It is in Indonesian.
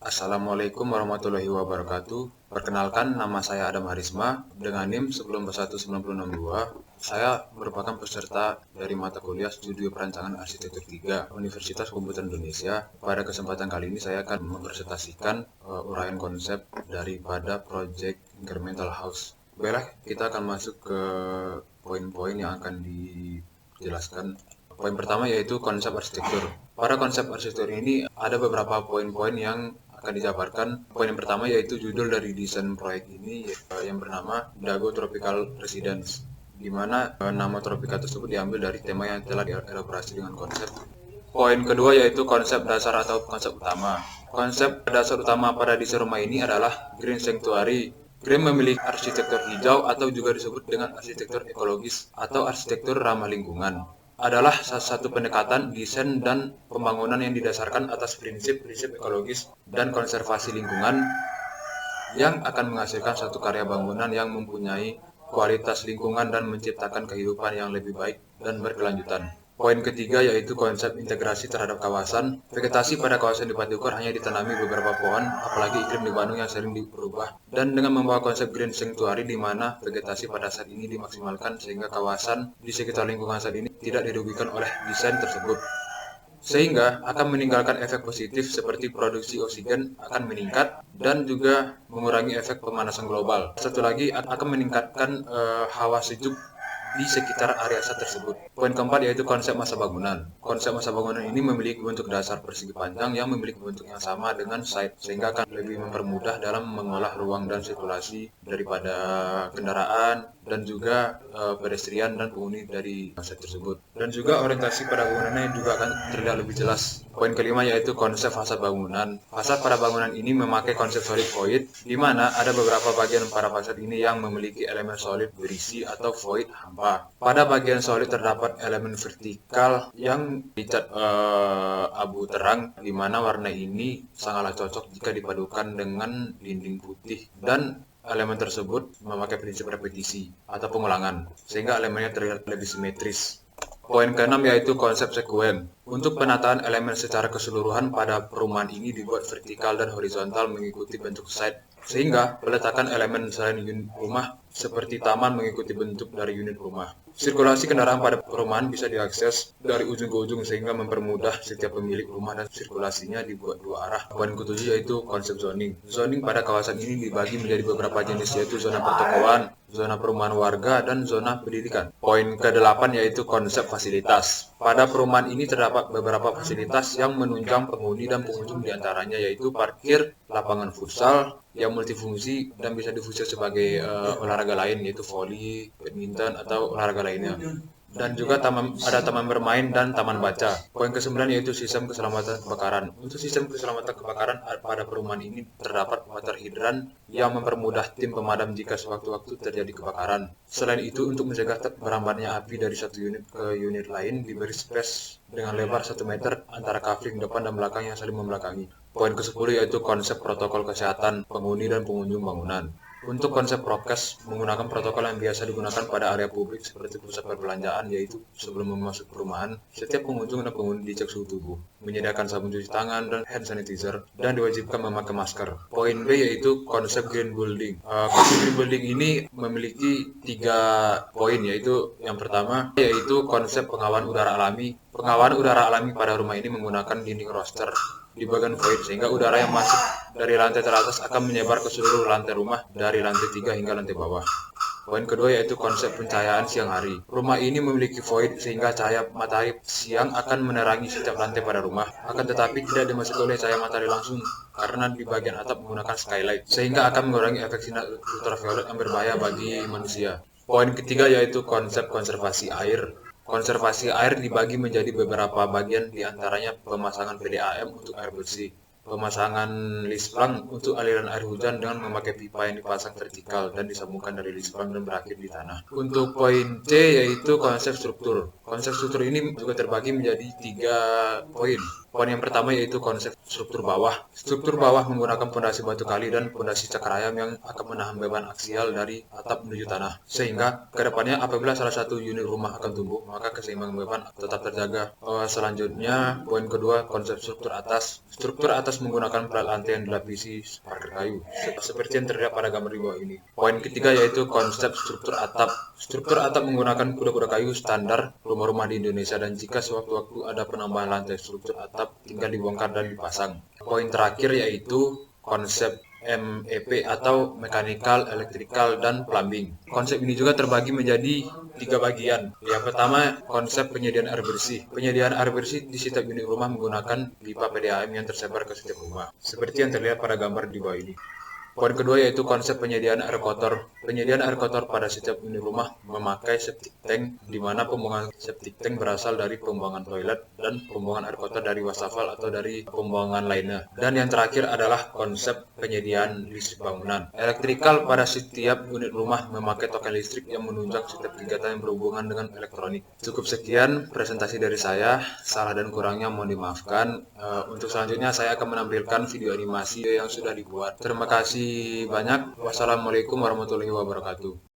Assalamualaikum warahmatullahi wabarakatuh. Perkenalkan, nama saya Adam Harisma dengan NIM 1919062. Saya merupakan peserta dari mata kuliah Studi Perancangan Arsitektur 3 Universitas Komputer Indonesia. Pada kesempatan kali ini saya akan mempresentasikan uraian konsep daripada Project Incremental House. Baiklah, kita akan masuk ke poin-poin yang akan dijelaskan. Poin pertama yaitu konsep arsitektur. Pada konsep arsitektur ini ada beberapa poin-poin yang akan dijabarkan. Poin yang pertama yaitu judul dari desain proyek ini yang bernama Dago Tropical Residence, di mana nama tropika tersebut diambil dari tema yang telah dielaborasi dengan konsep. Poin kedua yaitu konsep dasar atau konsep utama. Konsep dasar utama pada desain rumah ini adalah Green Sanctuary. Green memiliki arsitektur hijau atau juga disebut dengan arsitektur ekologis atau arsitektur ramah lingkungan. Adalah salah satu pendekatan desain dan pembangunan yang didasarkan atas prinsip-prinsip ekologis dan konservasi lingkungan yang akan menghasilkan suatu karya bangunan yang mempunyai kualitas lingkungan dan menciptakan kehidupan yang lebih baik dan berkelanjutan. Poin ketiga yaitu konsep integrasi terhadap kawasan. Vegetasi pada kawasan di Pattiukar hanya ditanami beberapa pohon, apalagi iklim di Bandung yang sering berubah. Dan dengan membawa konsep Green Sanctuary di mana vegetasi pada saat ini dimaksimalkan sehingga kawasan di sekitar lingkungan saat ini tidak dirugikan oleh desain tersebut. Sehingga akan meninggalkan efek positif seperti produksi oksigen akan meningkat dan juga mengurangi efek pemanasan global. Satu lagi akan meningkatkan hawa sejuk di sekitar area tersebut. Poin keempat yaitu konsep masa bangunan. Konsep masa bangunan ini memiliki bentuk dasar persegi panjang yang memiliki bentuk yang sama dengan site, sehingga akan lebih mempermudah dalam mengolah ruang dan sirkulasi daripada kendaraan dan juga pedestrian dan penghuni dari site tersebut. Dan juga orientasi pada bangunannya juga akan terlihat lebih jelas. Poin kelima yaitu konsep fasad bangunan. Fasad pada bangunan ini memakai konsep solid void, di mana ada beberapa bagian pada fasad ini yang memiliki elemen solid berisi atau void hampa. Pada bagian solid terdapat elemen vertikal yang dicat abu terang, di mana warna ini sangatlah cocok jika dipadukan dengan dinding putih, dan elemen tersebut memakai prinsip repetisi atau pengulangan, sehingga elemennya terlihat lebih simetris. Poin keenam yaitu konsep sekuen. Untuk penataan elemen secara keseluruhan pada perumahan ini dibuat vertikal dan horizontal mengikuti bentuk site, sehingga peletakan elemen selain unit rumah seperti taman mengikuti bentuk dari unit rumah. Sirkulasi kendaraan pada perumahan bisa diakses dari ujung ke ujung sehingga mempermudah setiap pemilik rumah dan sirkulasinya dibuat dua arah. Poin ketujuh yaitu konsep zoning. Zoning pada kawasan ini dibagi menjadi beberapa jenis yaitu zona pertokoan, zona perumahan warga, dan zona pendidikan. Poin ke-8 yaitu konsep fasilitas. Pada perumahan ini terdapat beberapa fasilitas yang menunjang penghuni dan pengunjung, diantaranya yaitu parkir, lapangan futsal yang multifungsi dan bisa difungsi sebagai olahraga lain yaitu voli, badminton, atau olahraga lainnya. Dan juga ada taman bermain dan taman baca. Poin ke-9 yaitu sistem keselamatan kebakaran. Untuk sistem keselamatan kebakaran pada perumahan ini terdapat water hydrant yang mempermudah tim pemadam jika sewaktu-waktu terjadi kebakaran. Selain itu, untuk mencegah merambatnya api dari satu unit ke unit lain, diberi space dengan lebar 1 meter antara kafling depan dan belakang yang saling membelakangi. Poin ke-10 yaitu konsep protokol kesehatan penghuni dan pengunjung bangunan. Untuk konsep prokes menggunakan protokol yang biasa digunakan pada area publik seperti pusat perbelanjaan, yaitu sebelum memasuki perumahan, setiap pengunjung dan penghuni dicek suhu tubuh, menyediakan sabun cuci tangan dan hand sanitizer, dan diwajibkan memakai masker. Poin B yaitu konsep green building. Konsep green building ini memiliki 3 poin, yaitu yang pertama yaitu konsep pengawan udara alami. Pengawan udara alami pada rumah ini menggunakan dinding roster di bagian void, sehingga udara yang masuk dari lantai teratas akan menyebar ke seluruh lantai rumah dari lantai 3 hingga lantai bawah. Poin kedua yaitu konsep pencahayaan siang hari. Rumah ini memiliki void sehingga cahaya matahari siang akan menerangi setiap lantai pada rumah, akan tetapi tidak dimasuki oleh cahaya matahari langsung karena di bagian atap menggunakan skylight, sehingga akan mengurangi efek sinar ultraviolet yang berbahaya bagi manusia. Poin ketiga yaitu konsep konservasi air. Konservasi air dibagi menjadi beberapa bagian, diantaranya pemasangan PDAM untuk air bersih, pemasangan lisplang untuk aliran air hujan dengan memakai pipa yang dipasang vertikal dan disambungkan dari lisplang dan berakhir di tanah. Untuk poin C yaitu konsep struktur. Konsep struktur ini juga terbagi menjadi 3 poin. Poin yang pertama yaitu konsep struktur bawah. Struktur bawah menggunakan pondasi batu kali dan pondasi cakar ayam yang akan menahan beban aksial dari atap menuju tanah. Sehingga kedepannya apabila salah satu unit rumah akan tumbuh, maka keseimbangan beban tetap terjaga. Selanjutnya, poin kedua, konsep struktur atas. Struktur atas harus menggunakan plat lantai yang dilapisi parket kayu, seperti yang terlihat pada gambar di bawah ini. Poin ketiga yaitu konsep struktur atap. Struktur atap menggunakan kuda-kuda kayu standar rumah-rumah di Indonesia, dan jika sewaktu-waktu ada penambahan lantai, struktur atap tinggal dibongkar dan dipasang. Poin terakhir yaitu konsep MEP atau mechanical, electrical, dan plumbing. Konsep ini juga terbagi menjadi 3 bagian. Yang pertama, konsep penyediaan air bersih. Penyediaan air bersih di setiap unit rumah menggunakan pipa PDAM yang tersebar ke setiap rumah, seperti yang terlihat pada gambar di bawah ini. Poin kedua yaitu konsep penyediaan air kotor. Penyediaan air kotor pada setiap unit rumah memakai septic tank, di mana pembuangan septic tank berasal dari pembuangan toilet dan pembuangan air kotor dari wastafel atau dari pembuangan lainnya. Dan yang terakhir adalah konsep penyediaan listrik bangunan. Elektrikal pada setiap unit rumah memakai token listrik yang menunjang setiap kegiatan yang berhubungan dengan elektronik. Cukup sekian presentasi dari saya. Salah dan kurangnya mohon dimaafkan. Untuk selanjutnya saya akan menampilkan video animasi yang sudah dibuat. Terima kasih banyak. Wassalamualaikum warahmatullahi wabarakatuh.